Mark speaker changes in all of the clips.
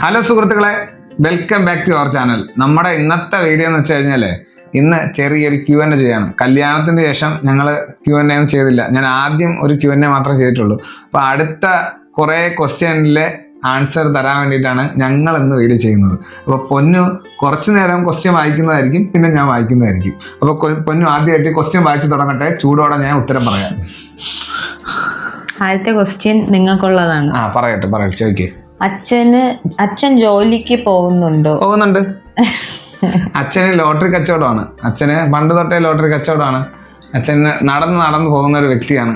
Speaker 1: Hello സുഹൃത്തുക്കളെ, welcome back to our channel. നമ്മുടെ ഇന്നത്തെ വീഡിയോ എന്ന് വെച്ച് കഴിഞ്ഞാൽ ഇന്ന് ചെറിയൊരു Q&A ചെയ്യാണ്. കല്യാണത്തിന് ശേഷം ഞങ്ങൾ Q&A ഒന്നും ചെയ്തില്ല. ഞാൻ ആദ്യം ഒരു Q&A മാത്രമേ ചെയ്തിട്ടുള്ളൂ. അപ്പോൾ അടുത്ത കുറേ ക്വസ്റ്റ്യനിലെ ആൻസർ തരാൻ വേണ്ടിയിട്ടാണ് ഞങ്ങൾ ഇന്ന് വീഡിയോ ചെയ്യുന്നത്. അപ്പോൾ പൊന്നു കുറച്ച് നേരം ക്വസ്റ്റ്യൻ വായിക്കുന്നതായിരിക്കും, പിന്നെ ഞാൻ വായിക്കുന്നതായിരിക്കും. അപ്പോൾ പൊന്നു ആദ്യമായിട്ട് ക്വസ്റ്റ്യൻ വായിച്ച് തുടങ്ങട്ടെ. ചൂടോടെ ഞാൻ ഉത്തരം പറയാം.
Speaker 2: ആദ്യത്തെ ക്വസ്റ്റ്യൻ നിങ്ങൾക്കുള്ളതാണ്.
Speaker 1: പറയട്ടെ ചോദിക്കേ.
Speaker 2: അച്ഛൻ ജോലിക്ക് പോകുന്നുണ്ട്.
Speaker 1: അച്ഛന് ലോട്ടറി കച്ചവടമാണ്. അച്ഛന് പണ്ട് തൊട്ടേ ലോട്ടറി കച്ചവടമാണ്. അച്ഛന് നടന്ന് പോകുന്ന ഒരു വ്യക്തിയാണ്.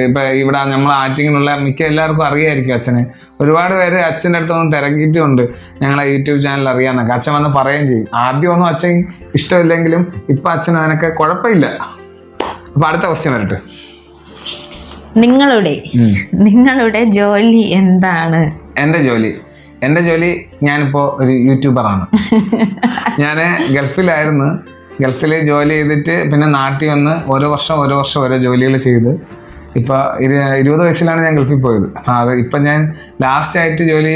Speaker 1: ഇപ്പൊ ഇവിടെ നമ്മൾ ആറ്റിങ്ങിലുള്ള മിക്ക എല്ലാവർക്കും അറിയായിരിക്കും അച്ഛന്. ഒരുപാട് പേര് അച്ഛൻ്റെ അടുത്തൊന്നും തിരക്കിയിട്ടുമുണ്ട്. ഞങ്ങളെ യൂട്യൂബ് ചാനൽ അറിയാമെന്നൊക്കെ അച്ഛൻ വന്ന് പറയുകയും ചെയ്യും. ആദ്യമൊന്നും അച്ഛൻ ഇഷ്ടമില്ലെങ്കിലും ഇപ്പൊ അച്ഛന് അതിനൊക്കെ കുഴപ്പമില്ല. അപ്പൊ അടുത്ത ക്വസ്റ്റ്യൻ വരട്ടെ.
Speaker 2: നിങ്ങളുടെ ജോലി എന്താണ്?
Speaker 1: എൻ്റെ ജോലി ഞാനിപ്പോൾ ഒരു യൂട്യൂബറാണ്. ഞാൻ ഗൾഫിലായിരുന്നു. ഗൾഫിൽ ജോലി ചെയ്തിട്ട് പിന്നെ നാട്ടിൽ വന്ന് ഓരോ വർഷം ഓരോ ജോലികൾ ചെയ്ത് ഇപ്പോൾ 20 വയസ്സിലാണ് ഞാൻ ഗൾഫിൽ പോയത്. അപ്പോൾ ഇപ്പം ഞാൻ ലാസ്റ്റായിട്ട് ജോലി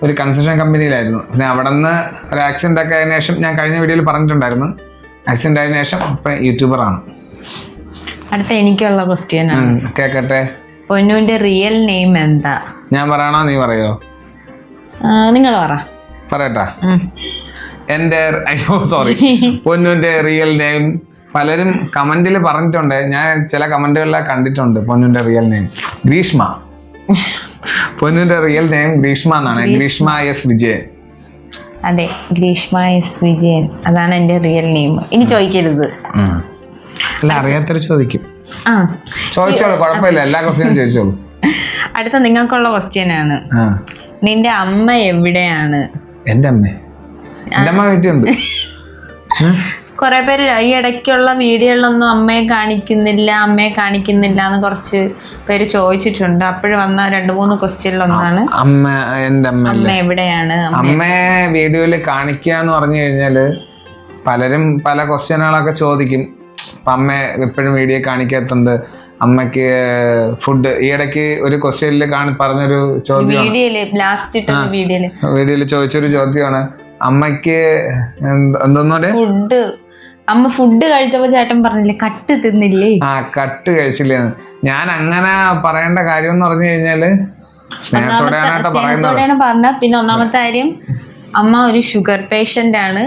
Speaker 1: ഒരു കൺസ്ട്രക്ഷൻ കമ്പനിയിലായിരുന്നു. പിന്നെ അവിടെ നിന്ന് ഒരു ആക്സിഡൻ്റ് ഒക്കെ ആയതിനു ശേഷം ഞാൻ കഴിഞ്ഞ വീഡിയോയിൽ പറഞ്ഞിട്ടുണ്ടായിരുന്നു. ആക്സിഡൻ്റ് ആയതിനു ശേഷം ഇപ്പം യൂട്യൂബറാണ്.
Speaker 2: അടുത്ത എനിക്കുള്ള ക്വസ്റ്റ്യൻ
Speaker 1: കേക്കട്ടെ.
Speaker 2: പൊന്നുവിന്റെ റിയൽ നെയിം എന്താ?
Speaker 1: ഞാൻ പറയണോ നീ പറയോ?
Speaker 2: നിങ്ങൾ
Speaker 1: പറയട്ടാ. പൊന്നുവിന്റെ റിയൽ നെയിം പലരും കമന്റിൽ പറഞ്ഞിട്ടുണ്ട്. ഞാൻ ചില കമന്റുകളിലെ കണ്ടിട്ടുണ്ട്. പൊന്നുവിന്റെ റിയൽ നെയിം ഗ്രീഷ്മ. പൊന്നുവിന്റെ റിയൽ നെയിം ഗ്രീഷ്മ എന്നാണ്. ഗ്രീഷ്മ എസ് വിജയൻ.
Speaker 2: അതെ, ഗ്രീഷ്മ എസ് വിജയൻ, അതാണ് എൻ്റെ റിയൽ നെയിം. ഇനി ചോദിക്കരുത്.
Speaker 1: അല്ല, അറിയാത്തൊരു ചോദിക്കും. ചോദിച്ചോളൂ, കുഴപ്പമില്ല. എല്ലാ ക്വസ്റ്റ്യനും ചോദിച്ചോളൂ.
Speaker 2: അടുത്ത നിങ്ങൾക്കുള്ള ക്വസ്റ്റ്യൻ ആണ്. നിന്റെ അമ്മ എവിടെയാണ്?
Speaker 1: എൻ്റെ അമ്മ വീട്ടിലുണ്ട്.
Speaker 2: കുറെ പേര് ഈ ഇടയ്ക്കുള്ള വീഡിയോകളിലൊന്നും അമ്മയെ കാണിക്കുന്നില്ല എന്ന് കുറച്ച് പേര് ചോദിച്ചിട്ടുണ്ട്. അപ്പോഴും വന്ന 2-3 ക്വസ്റ്റ്യനിലൊന്നാണ്
Speaker 1: എൻ്റെ
Speaker 2: അമ്മ എവിടെയാണ്.
Speaker 1: അമ്മയെ വീഡിയോയിൽ കാണിക്കുക എന്ന് പറഞ്ഞു കഴിഞ്ഞാല് പലരും പല ക്വസ്റ്റ്യനുകളൊക്കെ ചോദിക്കും. അപ്പം അമ്മ എപ്പോഴും വീഡിയോ കാണിക്കാത്തത്, അമ്മയ്ക്ക് ഫുഡ് ഈ ഇടയ്ക്ക് ഒരു ക്വസ്റ്റ്യനിൽ പറഞ്ഞൊരു ചോദ്യം, വീഡിയോയിൽ ചോദിച്ചൊരു ചോദ്യമാണ് അമ്മയ്ക്ക്
Speaker 2: അമ്മ ഫുഡ് കഴിച്ചപ്പോ ചേട്ടൻ പറഞ്ഞില്ലേ കട്ട് തിന്നില്ലേ?
Speaker 1: കട്ട് കഴിച്ചില്ലേന്ന്. ഞാൻ അങ്ങനെ പറയേണ്ട കാര്യം എന്ന് പറഞ്ഞു കഴിഞ്ഞാല് സ്നേഹത്തോടെയാണ്
Speaker 2: പറഞ്ഞ. പിന്നെ ഒന്നാമത്തെ കാര്യം, അമ്മ ഒരു ഷുഗർ പേഷ്യന്റ് ആണ്.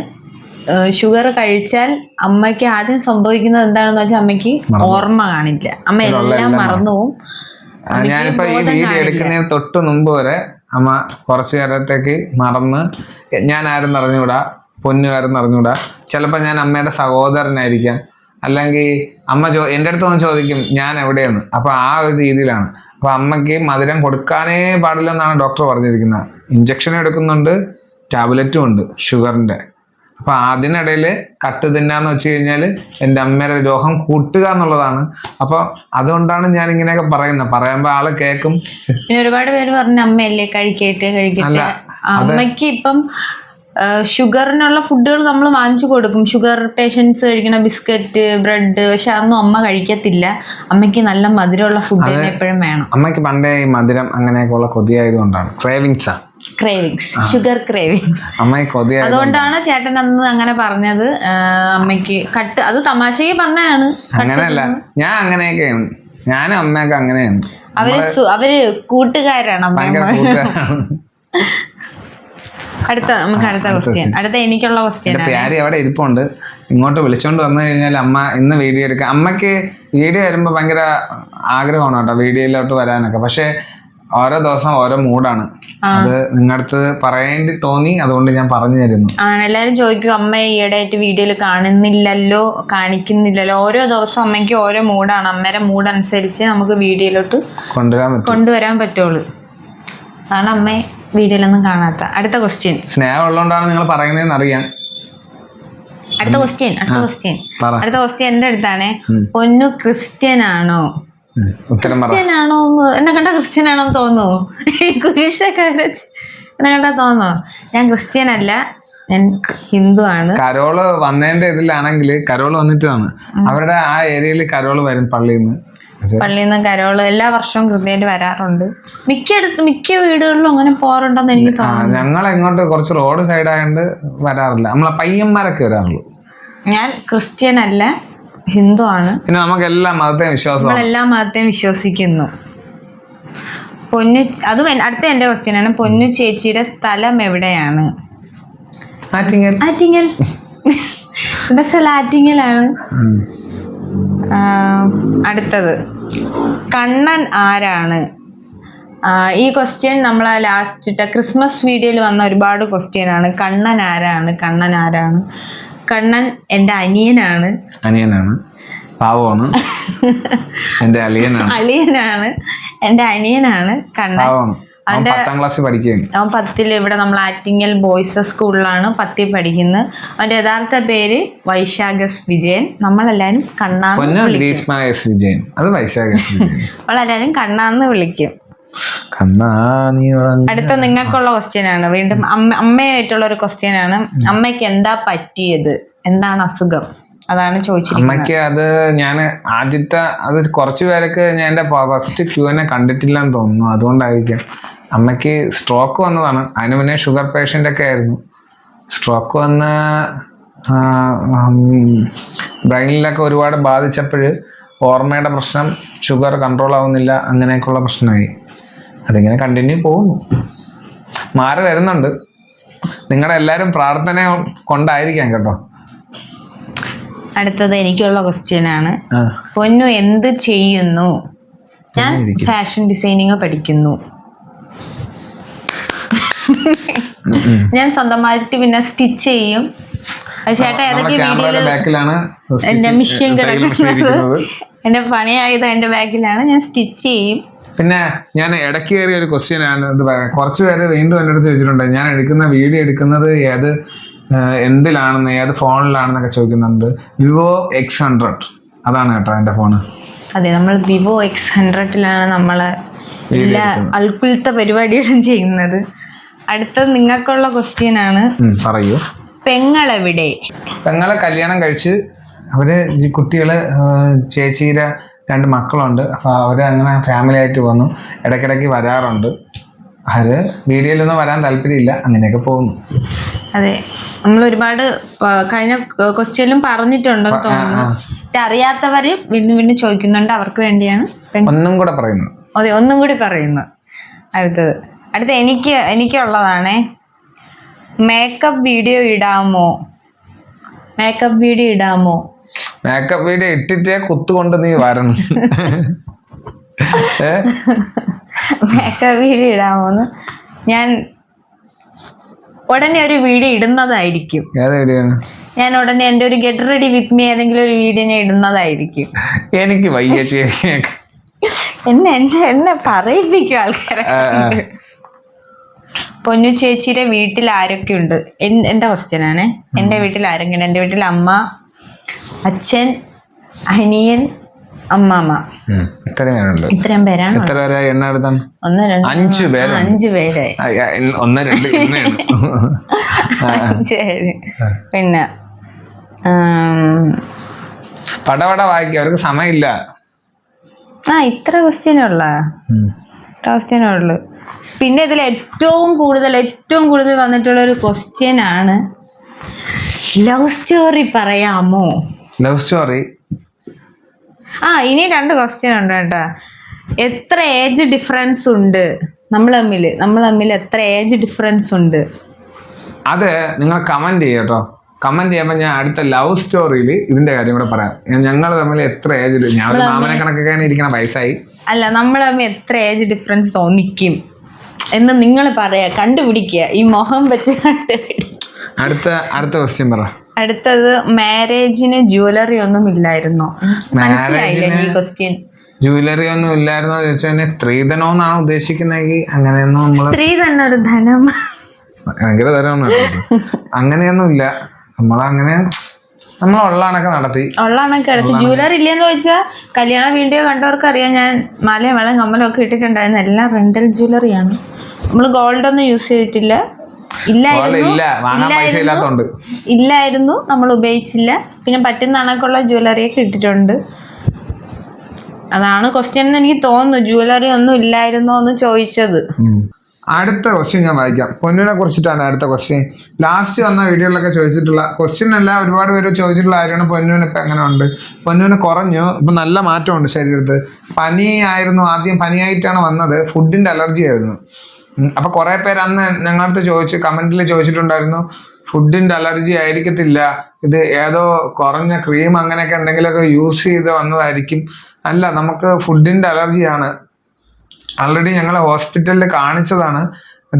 Speaker 2: ഷുഗർ കഴിച്ചാൽ അമ്മയ്ക്ക് ആദ്യം സംഭവിക്കുന്നത് എന്താണെന്ന് വെച്ചാൽ അമ്മയ്ക്ക് ഓർമ്മ കാണില്ല. അമ്മ എല്ലാം മറന്നുപോകും.
Speaker 1: ഞാനിപ്പോ ഈ വീഡിയോ എടുക്കുന്നതിന് തൊട്ട് മുമ്പ് വരെ അമ്മ കുറച്ചു നേരത്തേക്ക് മറന്ന്, ഞാൻ ആരെന്ന് അറിഞ്ഞുകൂടാ, പൊന്നു ആരെന്ന് അറിഞ്ഞുകൂടാ. ചിലപ്പോൾ ഞാൻ അമ്മയുടെ സഹോദരനായിരിക്കാം, അല്ലെങ്കിൽ അമ്മ എൻ്റെ അടുത്തൊന്ന് ചോദിക്കും ഞാൻ എവിടെയെന്ന്. അപ്പൊ ആ ഒരു രീതിയിലാണ്. അപ്പൊ അമ്മയ്ക്ക് മധുരം കൊടുക്കാനേ പാടില്ലെന്നാണ് ഡോക്ടർ പറഞ്ഞിരിക്കുന്നത്. ഇഞ്ചക്ഷൻ എടുക്കുന്നുണ്ട്, ടാബ്ലറ്റും ഉണ്ട് ഷുഗറിന്റെ. അപ്പൊ അതിനിടയിൽ കട്ട് തിന്നാന്ന് വെച്ച് കഴിഞ്ഞാല് എൻ്റെ അമ്മയുടെ രോഗം കൂട്ടുക എന്നുള്ളതാണ്. അപ്പൊ അതുകൊണ്ടാണ് ഞാൻ ഇങ്ങനെയൊക്കെ പറയുന്നത്. പറയുമ്പോ ആള് കേൾക്കും.
Speaker 2: പിന്നെ ഒരുപാട് പേര് പറഞ്ഞു അമ്മയല്ലേ കഴിക്കട്ടെ. അമ്മയ്ക്ക് ഇപ്പം ഷുഗറിനുള്ള ഫുഡുകൾ നമ്മൾ വാങ്ങിച്ചു കൊടുക്കും. ഷുഗർ പേഷ്യൻസ് കഴിക്കണ ബിസ്ക്കറ്റ്, ബ്രെഡ്, പക്ഷെ അതൊന്നും അമ്മ കഴിക്കത്തില്ല. അമ്മയ്ക്ക് നല്ല മധുരമുള്ള ഫുഡ് എപ്പോഴും വേണം.
Speaker 1: അമ്മയ്ക്ക് പണ്ടേ ഈ മധുരം അങ്ങനെയൊക്കെയുള്ള കൊതിയായതുകൊണ്ടാണ്.
Speaker 2: ഷുഗർ ക്രേവിങ്സ് അമ്മയ്ക്ക് കൊതി. അതുകൊണ്ടാണ് ചേട്ടൻ അന്ന് അങ്ങനെ പറഞ്ഞത്. അമ്മയ്ക്ക് കട്ട്, അത് തമാശക്ക് പറഞ്ഞാണ്.
Speaker 1: അങ്ങനെയല്ല, ഞാൻ അങ്ങനെയൊക്കെയാണ്. ഞാനും അമ്മയൊക്കെ അങ്ങനെയാണ്.
Speaker 2: അവര് കൂട്ടുകാരാണ്. അടുത്ത ക്വസ്റ്റ്യൻ. അടുത്ത എനിക്കുള്ള ക്വസ്റ്റ്യൻ.
Speaker 1: പ്യാരി അവിടെ ഇരിപ്പുണ്ട്. ഇങ്ങോട്ട് വിളിച്ചോണ്ട് വന്നു കഴിഞ്ഞാൽ അമ്മ ഇന്ന് വീഡിയോ എടുക്കാം. അമ്മയ്ക്ക് വീഡിയോ വരുമ്പോ ഭയങ്കര ആഗ്രഹമാണ് കേട്ടോ വീഡിയോയിലോട്ട് വരാനൊക്കെ. പക്ഷെ ഓരോ ദിവസം ഓരോ മൂഡാണ്. അത് നിങ്ങളുടെ അടുത്ത് പറയേണ്ടി തോന്നി, അതുകൊണ്ട് ഞാൻ പറഞ്ഞു തരുന്നു.
Speaker 2: എല്ലാരും ചോദിക്കും അമ്മ ഈയിടെയായിട്ട് വീഡിയോയിൽ കാണിക്കുന്നില്ലല്ലോ. ഓരോ ദിവസം അമ്മയ്ക്ക് ഓരോ മൂഡാണ്. അമ്മയുടെ മൂഡ് അനുസരിച്ച് നമുക്ക് വീഡിയോയിലോട്ട് കൊണ്ടുവരാൻ പറ്റുള്ളൂ. അതാണ് അമ്മയെ വീഡിയോയിലൊന്നും കാണാത്ത. അടുത്ത ക്വസ്റ്റ്യൻ.
Speaker 1: സ്നേഹം ഉള്ളതുകൊണ്ടാണ് നിങ്ങൾ പറയുന്നതെന്ന് അറിയാം.
Speaker 2: അടുത്ത ക്വസ്റ്റ്യൻ എന്റെ അടുത്താണ്. പൊന്നു ക്രിസ്ത്യൻ ആണോ? ക്രിസ്ത്യനാണോ? എന്നെ കണ്ട ക്രിസ്ത്യൻ ആണോ തോന്നുന്നു. എന്നെ കണ്ടാ തോന്നുന്നു. ഞാൻ ക്രിസ്ത്യൻ അല്ല, ഞാൻ ഹിന്ദു ആണ്.
Speaker 1: കരോള് വന്നതിന്റെ ഇതിലാണെങ്കിൽ കരോള് വന്നിട്ടാണ്. അവരുടെ ആ ഏരിയയിൽ കരോള് വരും പള്ളിയിൽ നിന്ന്.
Speaker 2: പള്ളിയിൽ നിന്ന് കരോള് എല്ലാ വർഷവും കൃത്യമായിട്ട് വരാറുണ്ട്. മിക്ക വീടുകളിലും അങ്ങനെ പോകാറുണ്ടെന്ന് എനിക്ക് തോന്നുന്നു.
Speaker 1: ഞങ്ങൾ ഇങ്ങോട്ട് കുറച്ച് റോഡ് സൈഡ് ആയതുകൊണ്ട് വരാറില്ല. നമ്മളെ പയ്യന്മാരൊക്കെ വരാറുള്ളൂ. ഞാൻ
Speaker 2: ക്രിസ്ത്യൻ അല്ല, ഹിന്ദു ആണ്.
Speaker 1: പിന്നെ നമുക്ക് എല്ലാ മതത്തെയും വിശ്വാസം,
Speaker 2: നമ്മളെല്ലാ മതത്തെയും വിശ്വസിക്കുന്നു. അത് അടുത്ത എന്റെ ക്വസ്റ്റ്യൻ ആണ്. പൊന്നു ചേച്ചിയുടെ സ്ഥലം എവിടെയാണ്? ആറ്റിങ്ങൽ. എന്റെ സ്ഥലം ആറ്റിങ്ങലാണ്. അടുത്തത് കണ്ണൻ ആരാണ്? ഈ ക്വസ്റ്റ്യൻ നമ്മൾ ലാസ്റ്റ് ഇട്ട ക്രിസ്മസ് വീഡിയോയിൽ വന്ന ഒരുപാട് ക്വസ്റ്റ്യൻ ആണ്. കണ്ണൻ ആരാണ്? കണ്ണൻ എൻ്റെ അനിയനാണ്.
Speaker 1: പാവമാണ്. എൻ്റെ
Speaker 2: അളിയനാണ്. എൻ്റെ അനിയനാണ് കണ്ണൻ.
Speaker 1: അവൻ 10ാം ക്ലാസ്സിൽ പഠിക്കുകയാണ്.
Speaker 2: അവൻ 10ൽ ഇവിടെ നമ്മൾ ആറ്റിങ്ങൽ ബോയ്സ് സ്കൂളിലാണ് 10ൽ പഠിക്കുന്നത്. അവന്റെ യഥാർത്ഥ പേര് വൈശാഖസ് വിജയൻ. നമ്മളെല്ലാരും കണ്ണാന്ന്
Speaker 1: വിജയൻ. അത് വൈശാഖസ് വിജയൻ.
Speaker 2: നമ്മളെല്ലാരും കണ്ണാന്ന് വിളിക്കും. അടുത്ത നിങ്ങൾക്കുള്ള ക്വസ്റ്റ്യൻ ആണ്. വീണ്ടും അമ്മയായിട്ടുള്ള ഒരു ക്വസ്റ്റ്യൻ ആണ്. അമ്മയ്ക്ക് എന്താ പറ്റിയത്? എന്താണ് അസുഖം? അതാണ് ചോദിച്ചിരിക്കുന്നത്.
Speaker 1: അമ്മയ്ക്ക് അത് ഞാൻ ആദ്യത്തെ കുറച്ചു പേരൊക്കെ ഞാൻ എൻ്റെ ഫസ്റ്റ് ക്യൂനെ കണ്ടിട്ടില്ലെന്ന് തോന്നുന്നു. അതുകൊണ്ടായിരിക്കാം. അമ്മയ്ക്ക് സ്ട്രോക്ക് വന്നതാണ്. അതിന് മുന്നേ ഷുഗർ പേഷ്യൻ്റ് ഒക്കെ ആയിരുന്നു. സ്ട്രോക്ക് വന്ന് ബ്രെയിനിലൊക്കെ ഒരുപാട് ബാധിച്ചപ്പോൾ ഓർമ്മയുടെ പ്രശ്നം, ഷുഗർ കൺട്രോൾ ആവുന്നില്ല, അങ്ങനെയൊക്കെയുള്ള പ്രശ്നമായി. അതിങ്ങനെ കണ്ടിന്യൂ പോകുന്നു. മാറി വരുന്നുണ്ട്. നിങ്ങളുടെ എല്ലാവരും പ്രാർത്ഥന കൊണ്ടായിരിക്കാം കേട്ടോ.
Speaker 2: അടുത്തത് എനിക്കുള്ള ക്വസ്റ്റ്യൻ ആണ്. പൊന്നു എന്ത് ചെയ്യുന്നു? ഞാൻ ഫാഷൻ ഡിസൈനിങ് പഠിക്കുന്നു. ഞാൻ സ്വന്തമായിട്ട് പിന്നെ സ്റ്റിച്ച് ചെയ്യും. ചേട്ടാ ഏതൊക്കെ വീഡിയോയില് എന്റെ മിഷ്യൻ കിടക്കുന്നത്, എന്റെ പണിയായത് എന്റെ ബാഗിലാണ്. ഞാൻ സ്റ്റിച്ച് ചെയ്യും.
Speaker 1: പിന്നെ ഞാൻ ഇടയ്ക്ക് കയറിയ ഒരു ക്വസ്റ്റ്യൻ ആണ്. ഇത് പറയാം, കുറച്ച് പേര് വീണ്ടും എൻ്റെ അടുത്ത് ചോദിച്ചിട്ടുണ്ട്, ഞാൻ വീഡിയോ എടുക്കുന്നത് എന്തിലാണെന്ന്, ഏത് ഫോണിലാണെന്നൊക്കെ ചോദിക്കുന്നുണ്ട്. വിവോ X100 അതാണ് കേട്ടോ എൻ്റെ ഫോണ്.
Speaker 2: അതെ, നമ്മൾ വിവോ X100ലാണ് നമ്മള് എല്ലാ അൾക്കുലത്തെ പരിപാടികളും ചെയ്യുന്നത്. അടുത്തത് നിങ്ങൾക്കുള്ള ക്വസ്റ്റ്യൻ ആണ്.
Speaker 1: പറയൂ.
Speaker 2: പെങ്ങളെവിടെ?
Speaker 1: പെങ്ങളെ കല്യാണം കഴിച്ച് കുട്ടികള് ചേച്ചിയുടെ 2 മക്കളുണ്ട്. അപ്പൊ അവര് അങ്ങനെ ഫാമിലി ആയിട്ട് വന്നു. ഇടയ്ക്കിടയ്ക്ക് വരാറുണ്ട്. അവര് വീഡിയോയിലൊന്നും വരാൻ താല്പര്യമില്ല. അങ്ങനെയൊക്കെ പോകുന്നു.
Speaker 2: അതെ, നമ്മൾ ഒരുപാട് കഴിഞ്ഞ ക്വസ്റ്റ്യനിലും പറഞ്ഞിട്ടുണ്ടെന്ന് തോന്നുന്നു. അറിയാത്തവര് വീണ്ടും വീണ്ടും ചോദിക്കുന്നുണ്ട്. അവർക്ക് വേണ്ടിയാണ്
Speaker 1: ഒന്നും കൂടെ പറയുന്നത്.
Speaker 2: അതെ, ഒന്നും കൂടി പറയുന്നു. അടുത്ത എനിക്കുള്ളതാണേ. മേക്കപ്പ് വീഡിയോ ഇടാമോ? മേക്കപ്പ് വീഡിയോ
Speaker 1: ഇട്ടിട്ടേ കുത്തുകൊണ്ട് നീ വരണം.
Speaker 2: മേക്കപ്പ് വീഡിയോ ഇടാമോന്ന് ഞാൻ ഉടനെ ഒരു വീഡിയോ ഇടുന്നതായിരിക്കും. ഞാൻ ഉടനെ എൻ്റെ ഒരു ഗെറ്റ് റെഡി വിത്ത് മീ ഏതെങ്കിലും ഒരു വീഡിയോ ഞാൻ ഇടുന്നതായിരിക്കും.
Speaker 1: എനിക്ക് വയ്യ
Speaker 2: എന്നെ പറയിപ്പിക്കും ആൾക്കാരെ. പൊന്നു ചേച്ചിയുടെ വീട്ടിൽ ആരൊക്കെ ഉണ്ട്? എൻ്റെ ക്വസ്റ്റ്യൻ ആണ്. എൻ്റെ വീട്ടിൽ ആരൊക്കെയുണ്ട്? എൻ്റെ വീട്ടിൽ അമ്മ, അച്ഛൻ, അനിയൻ, അമ്മാമ്മ. ഇത്രയും പേരാണ്.
Speaker 1: 1 2
Speaker 2: 5 പേരായി. 5 പേര്. പിന്നെ
Speaker 1: പടപട വായിക്കും, അവർക്ക് സമയമില്ല.
Speaker 2: ഇത്ര ക്വസ്റ്റ്യനുള്ളൂ. പിന്നെ ഇതിൽ ഏറ്റവും കൂടുതൽ വന്നിട്ടുള്ള ഒരു ക്വസ്റ്റ്യൻ ആണ്, ലവ് സ്റ്റോറി പറയാമോ?
Speaker 1: ലവ് സ്റ്റോറി
Speaker 2: ഇനി 2 ക്വസ്റ്റ്യൻ ഉണ്ട് കേട്ടോ. എത്ര ഏജ് ഡിഫറൻസ് ഉണ്ട് നമ്മൾ തമ്മിൽ എത്ര ഏജ് ഡിഫറൻസ് ഉണ്ട്?
Speaker 1: അത് നിങ്ങൾ കമന്റ് ചെയ്യട്ടോ. കമന്റ് ചെയ്യുമ്പോൾ ഞാൻ അടുത്ത ലവ് സ്റ്റോറിയിൽ ഇതിന്റെ കാര്യം കൂടെ പറയാം. ഞങ്ങൾ തമ്മിൽ എത്ര ഏജ്, ഞാൻ ഒരു മാമനെ കണക്കൊക്കെയാണ് ഇരിക്കണ വയസ്സായി.
Speaker 2: അല്ല, നമ്മൾ തമ്മിൽ എത്ര ഏജ് ഡിഫറൻസ് തോന്നിക്കും എന്ന് നിങ്ങൾ പറയാ, കണ്ടുപിടിക്കുക. ഈ മുഖം വെച്ച്
Speaker 1: അടുത്ത ക്വസ്റ്റ്യൻ പറ.
Speaker 2: അടുത്തത് മാരേജിന് ജ്വല്ലറി ഒന്നും ഇല്ലായിരുന്നോ? മനസ്സിലായില്ല ഈ ക്വസ്റ്റ്യൻ.
Speaker 1: ജ്വല്ലറി ഒന്നും ഇല്ലായിരുന്നോ ചോദിച്ചാൽ സ്ത്രീധനം എന്നാണ് ഉദ്ദേശിക്കുന്നെങ്കിൽ അങ്ങനെയൊന്നും
Speaker 2: സ്ത്രീധനം ഒരു ധനം,
Speaker 1: ഭയങ്കര ധനമാണ്. അങ്ങനെയൊന്നും ഇല്ല. നമ്മൾ ഉള്ളണൊക്കെ നടത്തി.
Speaker 2: ജ്വല്ലറി ഇല്ലെന്ന് ചോദിച്ചാൽ കല്യാണ വീഡിയോ കണ്ടവർക്ക് അറിയാം. ഞാൻ മാലയും വളയും കമ്മലും ഒക്കെ ഇട്ടിട്ടുണ്ടായിരുന്നു. എല്ലാം റെന്റൽ ജ്വല്ലറിയാണ്. നമ്മൾ ഗോൾഡ് ഒന്നും യൂസ് ചെയ്തിട്ടില്ല. ഇല്ലായിരുന്നു, നമ്മൾ ഉപയോഗിച്ചില്ല. പിന്നെ പറ്റുന്ന കണക്കുള്ള ജ്വല്ലറിയൊക്കെ ഇട്ടിട്ടുണ്ട്. അതാണ് ക്വസ്റ്റ്യൻ എന്ന് എനിക്ക് തോന്നുന്നു. ജുവലറി ഒന്നും ഇല്ലായിരുന്നോ എന്ന് ചോദിച്ചത്.
Speaker 1: അടുത്ത ക്വസ്റ്റ്യൻ ഞാൻ വായിക്കാം. പൊന്നിനെ കുറിച്ചിട്ടാണ് അടുത്ത ക്വസ്റ്റ്യൻ. ലാസ്റ്റ് വന്ന വീഡിയോയിലൊക്കെ ചോദിച്ചിട്ടുള്ള ക്വസ്റ്റ്യൻ അല്ല, ഒരുപാട് പേര് ചോദിച്ചിട്ടുള്ള കാര്യമാണ് പൊന്നുവിന് ഇപ്പം എങ്ങനെ ഉണ്ട്. പൊന്നുവിന് കുറഞ്ഞു, ഇപ്പം നല്ല മാറ്റമുണ്ട് ശരീരത്ത്. പനി ആയിരുന്നു ആദ്യം, പനിയായിട്ടാണ് വന്നത്, ഫുഡിൻ്റെ അലർജി ആയിരുന്നു. അപ്പം കുറേ പേര് അന്ന് ഞങ്ങളടുത്ത് ചോദിച്ചു, കമൻറ്റിൽ ചോദിച്ചിട്ടുണ്ടായിരുന്നു ഫുഡിൻ്റെ അലർജി ആയിരിക്കത്തില്ല, ഇത് ഏതോ കുറഞ്ഞ ക്രീം അങ്ങനെയൊക്കെ എന്തെങ്കിലുമൊക്കെ യൂസ് ചെയ്ത് വന്നതായിരിക്കും. അല്ല, നമുക്ക് ഫുഡിൻ്റെ അലർജിയാണ്. ആൾറെഡി ഞങ്ങൾ ഹോസ്പിറ്റലിൽ കാണിച്ചതാണ്.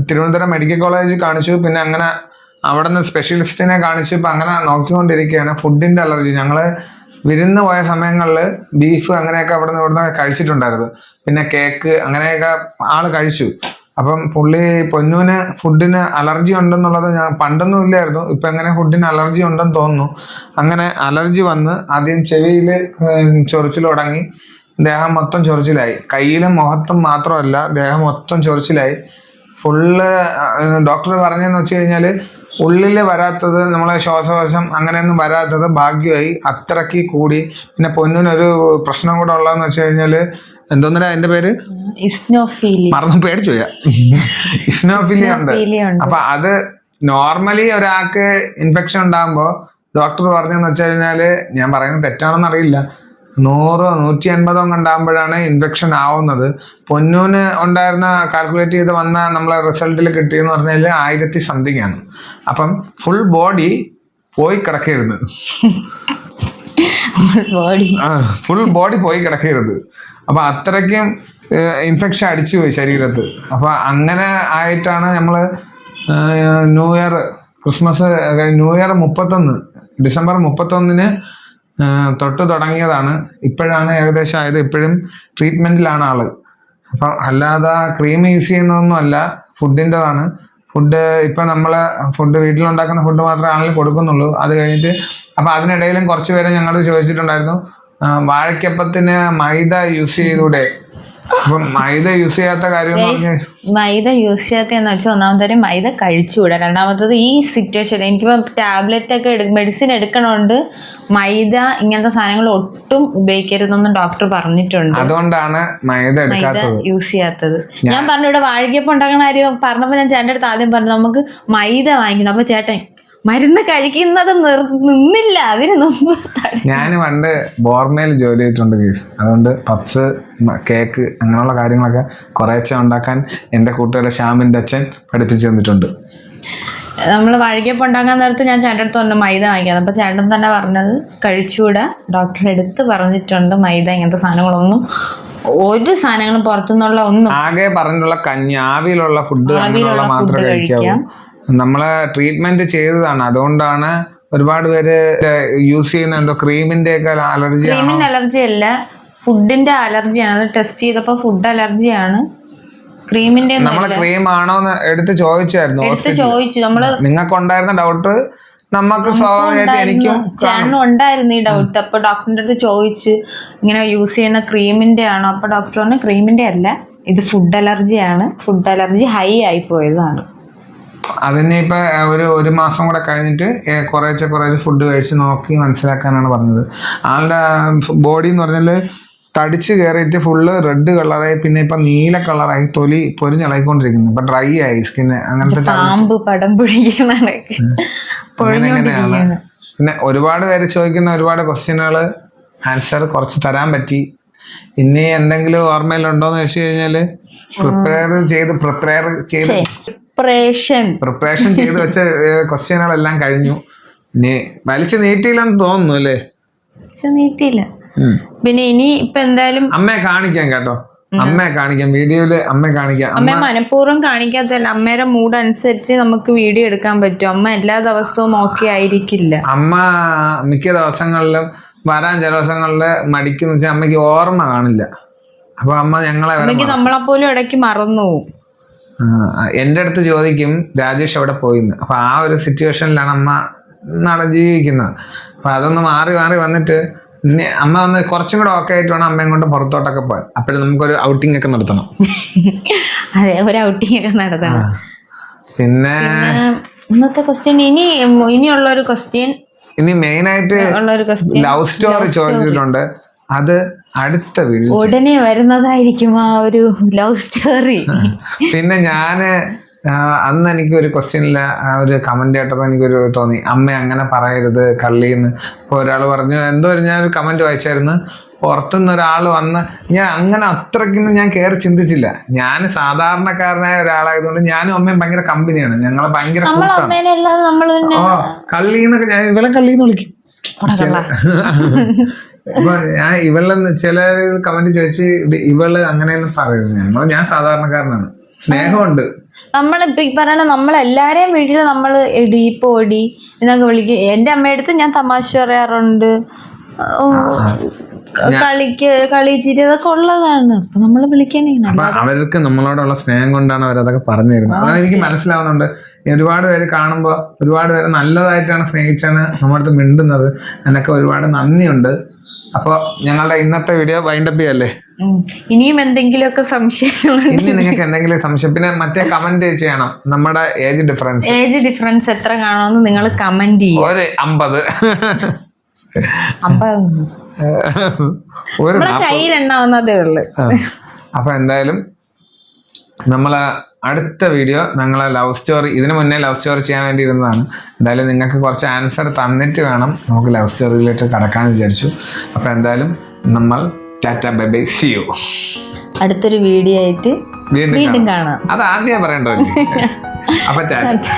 Speaker 1: തിരുവനന്തപുരം മെഡിക്കൽ കോളേജിൽ കാണിച്ചു, പിന്നെ അങ്ങനെ അവിടെ നിന്ന് സ്പെഷ്യലിസ്റ്റിനെ കാണിച്ചു. ഇപ്പം അങ്ങനെ നോക്കിക്കൊണ്ടിരിക്കുകയാണ്. ഫുഡിൻ്റെ അലർജി ഞങ്ങൾ വിരുന്ന് പോയ സമയങ്ങളിൽ ബീഫ് അങ്ങനെയൊക്കെ അവിടെ നിന്ന് ഇവിടുന്ന് കഴിച്ചിട്ടുണ്ടായിരുന്നു. പിന്നെ കേക്ക് അങ്ങനെയൊക്കെ ആൾ കഴിച്ചു. അപ്പം പുള്ളി പൊന്നൂന് ഫുഡിന് അലർജി ഉണ്ടെന്നുള്ളത് ഞാൻ പണ്ടൊന്നും ഇല്ലായിരുന്നു, ഇപ്പം എങ്ങനെ ഫുഡിന് അലർജി ഉണ്ടെന്ന് തോന്നുന്നു. അങ്ങനെ അലർജി വന്ന് ആദ്യം ചെവിയിൽ ചൊറിച്ചിൽ തുടങ്ങി, ദേഹം മൊത്തം ചൊറിച്ചിലായി. കയ്യിലും മുഖത്തും മാത്രമല്ല, ദേഹം മൊത്തം ചൊറിച്ചിലായി. ഫുള്ള് ഡോക്ടർ പറഞ്ഞതെന്ന് വെച്ച് കഴിഞ്ഞാൽ ഉള്ളിൽ വരാത്തത്, നമ്മളെ ശ്വാസകോശം അങ്ങനെയൊന്നും വരാത്തത് ഭാഗ്യമായി, അത്രയ്ക്ക് കൂടി. പിന്നെ പൊന്നിനൊരു പ്രശ്നം കൂടെ ഉള്ളതെന്ന് വെച്ച് കഴിഞ്ഞാൽ എന്തോന്നരാ അതിന്റെ പേര്, മറന്നു പേടിച്ചു പോയാ, ഇസ്നോഫീലിയ ഉണ്ട്. അപ്പൊ അത് നോർമലി ഒരാൾക്ക് ഇൻഫെക്ഷൻ ഉണ്ടാകുമ്പോൾ ഡോക്ടർ പറഞ്ഞതെന്ന് വെച്ച് കഴിഞ്ഞാല്, ഞാൻ പറയുന്നത് തെറ്റാണെന്ന് അറിയില്ല, 100-150 ഉണ്ടാകുമ്പോഴാണ് ഇൻഫെക്ഷൻ ആവുന്നത്. പൊന്നൂന് ഉണ്ടായിരുന്ന കാൽക്കുലേറ്റ് ചെയ്ത് വന്ന നമ്മളെ റിസൾട്ടിൽ കിട്ടിയെന്ന് പറഞ്ഞാൽ 1000 സംതിങ് ആണ്. അപ്പം ഫുൾ ബോഡി പോയി കിടക്കരുത്, ഫുൾ ബോഡി പോയി കിടക്കരുത്. അപ്പൊ അത്രയ്ക്കും ഇൻഫെക്ഷൻ അടിച്ചു പോയി ശരീരത്ത്. അപ്പൊ അങ്ങനെ ആയിട്ടാണ് നമ്മള് new year, Christmas, new year 31 December 31 തൊട്ട് തുടങ്ങിയതാണ്. ഇപ്പോഴാണ് ഏകദേശം ആയത്. ഇപ്പോഴും ട്രീറ്റ്മെന്റിലാണ് ആള്. അപ്പം അല്ലാതെ ക്രീം യൂസ് ചെയ്യുന്നതൊന്നും അല്ല, ഫുഡിൻ്റെതാണ്. ഫുഡ് ഇപ്പം നമ്മള് ഫുഡ് വീട്ടിലുണ്ടാക്കുന്ന ഫുഡ് മാത്രമേ ആണെങ്കിലും കൊടുക്കുന്നുള്ളൂ. അത് കഴിഞ്ഞിട്ട് അപ്പം അതിനിടയിലും കുറച്ച് പേര് ഞങ്ങളോട് ചോദിച്ചിട്ടുണ്ടായിരുന്നു, വാഴയ്ക്കപ്പത്തിന് മൈദ യൂസ് ചെയ്തൂടെ? അപ്പം മൈദ യൂസ് ചെയ്യാത്ത കാര്യം
Speaker 2: മൈദ യൂസ് ചെയ്യാത്തന്ന് വെച്ചാൽ ഒന്നാമത്തെ മൈദ കഴിച്ചുകൂടാ. രണ്ടാമത്തത് ഈ സിറ്റുവേഷൻ എനിക്കിപ്പോൾ ടാബ്ലറ്റ് ഒക്കെ മെഡിസിൻ എടുക്കണോണ്ട് മൈദ ഇങ്ങനത്തെ സാധനങ്ങൾ ഒട്ടും ഉപയോഗിക്കരുതെന്ന് ഡോക്ടർ പറഞ്ഞിട്ടുണ്ട്.
Speaker 1: അതുകൊണ്ടാണ് മൈദ
Speaker 2: യൂസ് ചെയ്യാത്തത്. ഞാൻ പറഞ്ഞു ഇവിടെ വാഴയ്ക്കപ്പം ഉണ്ടാക്കുന്ന കാര്യം പറഞ്ഞപ്പോൾ ഞാൻ ചേട്ടൻ്റെ അടുത്ത് ആദ്യം പറഞ്ഞു നമുക്ക് മൈദ വാങ്ങിക്കണം. അപ്പൊ ചേട്ടൻ മരുന്ന് കഴിക്കുന്നത് നിന്നില്ല, അതിന് മുമ്പ്.
Speaker 1: ഞാൻ പണ്ട് ബോർമയിൽ ജോലി ചെയ്തിട്ടുണ്ട് കേസ്, അതുകൊണ്ട് പപ്സ്, കേക്ക് അങ്ങനെയുള്ള കാര്യങ്ങളൊക്കെ കുറേശ്ശെ ഉണ്ടാക്കാൻ എൻ്റെ കൂട്ടുകാരെ ശ്യാമിൻ്റെ അച്ഛൻ പഠിപ്പിച്ചു തന്നിട്ടുണ്ട്.
Speaker 2: നമ്മൾ വാഴയ്ക്കപ്പം ഉണ്ടാക്കാൻ നേരത്ത് ഞാൻ ചേട്ടൻ്റെ അടുത്ത് പറഞ്ഞു മൈദ വാങ്ങിക്കാം. അപ്പോൾ ചേട്ടൻ തന്നെ പറഞ്ഞത് കഴിച്ചുകൂടാ, ഡോക്ടർ എടുത്ത് പറഞ്ഞിട്ടുണ്ട് മൈദ ഇങ്ങനത്തെ സാധനങ്ങളൊന്നും, ഒരു സാധനങ്ങളും പുറത്തുനിന്നുള്ള ഒന്നും.
Speaker 1: ആകെ പറഞ്ഞിട്ടുള്ള കഞ്ഞി, ആവിയിലുള്ള ഫുഡ് മാത്രമേ കഴിക്കാവൂ. നമ്മളെ ട്രീറ്റ്മെന്റ് ചെയ്തതാണ്, അതുകൊണ്ടാണ് ഒരുപാട് പേര് യൂസ് ചെയ്യുന്ന എന്തോ ക്രീമിന്റെ ഒക്കെ അലർജി.
Speaker 2: ക്രീമിന്റെ അലർജി അല്ല, ഫുഡിന്റെ അലർജിയാണ്. അത് ടെസ്റ്റ് ചെയ്തപ്പോ ഫുഡ് അലർജിയാണ്, ക്രീമിന്റെ.
Speaker 1: നമ്മളെ ക്രീം ആണോ എന്ന് എടുത്ത് ചോദിച്ചു. നമ്മള് നിങ്ങൾക്ക് ഉണ്ടായിരുന്ന ഡൗട്ട് നമുക്ക് സ്വാഭാവികമായിട്ട് എനിക്കും
Speaker 2: ചേട്ടനും ഉണ്ടായിരുന്നു ഈ ഡൗട്ട്. അപ്പൊ ഡോക്ടറിന്റെ അടുത്ത് ചോദിച്ചു ഇങ്ങനെ യൂസ് ചെയ്യുന്ന ക്രീമിന്റെ ആണോ? അപ്പൊ ഡോക്ടർ പറഞ്ഞു ക്രീമിന്റെ അല്ല, ഇത് ഫുഡ് അലർജിയാണ്, ഫുഡ് അലർജി ഹൈ ആയി പോയതാണ്.
Speaker 1: അതിന് ഇപ്പൊ ഒരു മാസം കൂടെ കഴിഞ്ഞിട്ട് കുറേശ്ശെ ഫുഡ് കഴിച്ച് നോക്കി മനസ്സിലാക്കാനാണ് പറഞ്ഞത്. ആളുടെ ബോഡി എന്ന് പറഞ്ഞാല് തടിച്ച് കയറിയിട്ട് ഫുള്ള് റെഡ് കളറായി, പിന്നെ ഇപ്പൊ നീല കളറായി, തൊലി പൊരിഞ്ഞിളകിക്കൊണ്ടിരിക്കുന്നു, ഇപ്പൊ ഡ്രൈ ആയി സ്കിന്ന്. അങ്ങനത്തെ അങ്ങനെയാണ്. പിന്നെ ഒരുപാട് പേര് ചോദിക്കുന്ന ഒരുപാട് ക്വസ്റ്റ്യനുകൾ ആൻസർ കുറച്ച് തരാൻ പറ്റി. ഇനി എന്തെങ്കിലും ഓർമ്മയിലുണ്ടോന്ന് വെച്ച് കഴിഞ്ഞാല് പ്രിപ്പറേഷൻ ചെയ്ത് വെച്ച ക്വസ്റ്റ്യനുകളെല്ലാം കഴിഞ്ഞു. ഇനി വലിച്ചു നീട്ടിയില്ലെന്ന് തോന്നുന്നു അല്ലേ?
Speaker 2: നീട്ടിയില്ല. പിന്നെ ഇനി ഇപ്പൊ എന്തായാലും
Speaker 1: അമ്മയെ കാണിക്കാം കേട്ടോ, അമ്മയെ കാണിക്കാം വീഡിയോയില്, അമ്മയെ കാണിക്കാം.
Speaker 2: അമ്മ മനഃപൂർവ്വം കാണിക്കാത്തല്ല, അമ്മയുടെ മൂഡ് അനുസരിച്ച് നമുക്ക് വീഡിയോ എടുക്കാൻ പറ്റും. അമ്മ എല്ലാ ദിവസവും ഓക്കെ ആയിരിക്കില്ല.
Speaker 1: അമ്മ മിക്ക ദിവസങ്ങളിലും വരാൻ ചില ദിവസങ്ങളില് മടിക്കുന്ന വെച്ചാൽ അമ്മയ്ക്ക് ഓർമ്മ കാണില്ല. അപ്പൊ അമ്മ
Speaker 2: നമ്മളെപ്പോലും ഇടയ്ക്ക് മറന്നു പോകും.
Speaker 1: എൻ്റെ അടുത്ത് ചോദിക്കും രാജേഷ് എവിടെ പോയിന്ന്. അപ്പൊ ആ ഒരു സിറ്റുവേഷനിലാണ് അമ്മ ജീവിക്കുന്നത്. അപ്പൊ അതൊന്ന് മാറി വന്നിട്ട് അമ്മ ഒന്ന് കുറച്ചും കൂടെ ഓക്കെ ആയിട്ട് വേണം അമ്മയും കൊണ്ട് പുറത്തോട്ടൊക്കെ പോകാൻ. അപ്പോഴും നമുക്കൊരു ഔട്ടിംഗ് ഒക്കെ നടത്തണം.
Speaker 2: അതെ, ഒരു ഔട്ടിംഗ് ഒക്കെ നടത്തണം.
Speaker 1: പിന്നെ
Speaker 2: ഇന്നത്തെ ക്വസ്റ്റ്യൻ, ഇനിയുള്ള ഒരു ക്വസ്റ്റ്യൻ,
Speaker 1: ഇനി മെയിൻ ആയിട്ട് ലവ് സ്റ്റോറി ചോദിച്ചിട്ടുണ്ട്. അത് അടുത്ത വീഡിയോ.
Speaker 2: ഉടനെ വരുന്നതായിരിക്കും ആ ഒരു ലവ് സ്റ്റോറി.
Speaker 1: പിന്നെ ഞാന് അന്ന് എനിക്ക് ഒരു ക്വസ്റ്റ്യനില്ല ഒരു കമന്റ് കേട്ടപ്പോൾ എനിക്കൊരു തോന്നി, അമ്മ അങ്ങനെ പറയരുത് കള്ളിന്ന്. അപ്പോൾ ഒരാൾ പറഞ്ഞു, എന്തോ ഞാനൊരു കമന്റ് വായിച്ചായിരുന്നു, പുറത്തുനിന്ന് ഒരാൾ വന്ന്, ഞാൻ അങ്ങനെ അത്രയ്ക്കൊന്നും ഞാൻ കയറി ചിന്തിച്ചില്ല. ഞാൻ സാധാരണക്കാരനായ ഒരാളായതുകൊണ്ട് ഞാനും അമ്മയും ഭയങ്കര കമ്പനിയാണ്, ഞങ്ങളെ ഭയങ്കര കൂട്ടാണ്. കള്ളിന്നൊക്കെ ഞാൻ ഇവളെ കള്ളിന്ന് വിളിക്കും. ഇപ്പൊ ഞാൻ ഇവളെന്ന് ചില കമന്റ് ചോദിച്ച് ഇവള് അങ്ങനെയൊന്നും പറയരുത്. ഞാൻ സാധാരണക്കാരനാണ്, സ്നേഹമുണ്ട്.
Speaker 2: നമ്മളിപ്പോ ഈ പറയണ നമ്മളെല്ലാരെയും വീട്ടിൽ നമ്മള് എടി പോടി എന്നൊക്കെ വിളിക്കും. എന്റെ അമ്മയടുത്ത് ഞാൻ തമാശ പറയാറുണ്ട്, കളിച്ചിരി അതൊക്കെ ഉള്ളതാണ്. അപ്പൊ നമ്മള് വിളിക്കണേ.
Speaker 1: അപ്പൊ അവർക്ക് നമ്മളോടുള്ള സ്നേഹം കൊണ്ടാണ് അവരതൊക്കെ പറഞ്ഞു തരുന്നത്. അതാണ് എനിക്ക് മനസ്സിലാവുന്നുണ്ട്. ഒരുപാട് പേര് കാണുമ്പോ ഒരുപാട് പേര് നല്ലതായിട്ടാണ് സ്നേഹിച്ചാണ് നമ്മുടെ അടുത്ത് മിണ്ടുന്നത്. അതിനൊക്കെ ഒരുപാട് നന്ദിയുണ്ട്. അപ്പൊ ഞങ്ങളുടെ ഇന്നത്തെ വീഡിയോ വൈൻഡപ്പ് ചെയ്യല്ലേ?
Speaker 2: ഇനിയും എന്തെങ്കിലുമൊക്കെ സംശയങ്ങൾ,
Speaker 1: ഇനി നിങ്ങൾക്ക് എന്തെങ്കിലും സംശയം, പിന്നെ മറ്റേ കമന്റ് ചെയ്യണം. നമ്മുടെ ഏജ് ഡിഫറൻസ്
Speaker 2: എത്ര കാണുമെന്ന് നിങ്ങൾ കമന്റ് ചെയ്യും.
Speaker 1: ഒരു 50 ഒരു
Speaker 2: കയ്യിലെണ്ണാവുന്നതേ ഉള്ളു.
Speaker 1: അപ്പൊ എന്തായാലും നമ്മളെ അടുത്ത വീഡിയോ ഞങ്ങളെ ലവ് സ്റ്റോറി, ഇതിനു മുന്നേ ലവ് സ്റ്റോറി ചെയ്യാൻ വേണ്ടി ഇരുന്നതാണ്. എന്തായാലും നിങ്ങൾക്ക് കുറച്ച് ആൻസർ തന്നിട്ട് വേണം നമുക്ക് ലവ് സ്റ്റോറിയിലേക്ക് കടക്കാമെന്ന് വിചാരിച്ചു. അപ്പൊ എന്തായാലും നമ്മൾ tata bye bye, see you.
Speaker 2: അടുത്തൊരു വീഡിയോ ആയിട്ട് വീണ്ടും കാണാം.
Speaker 1: അത് ആദ്യം പറയണ്ടോ? അപ്പൊ ടാറ്റ.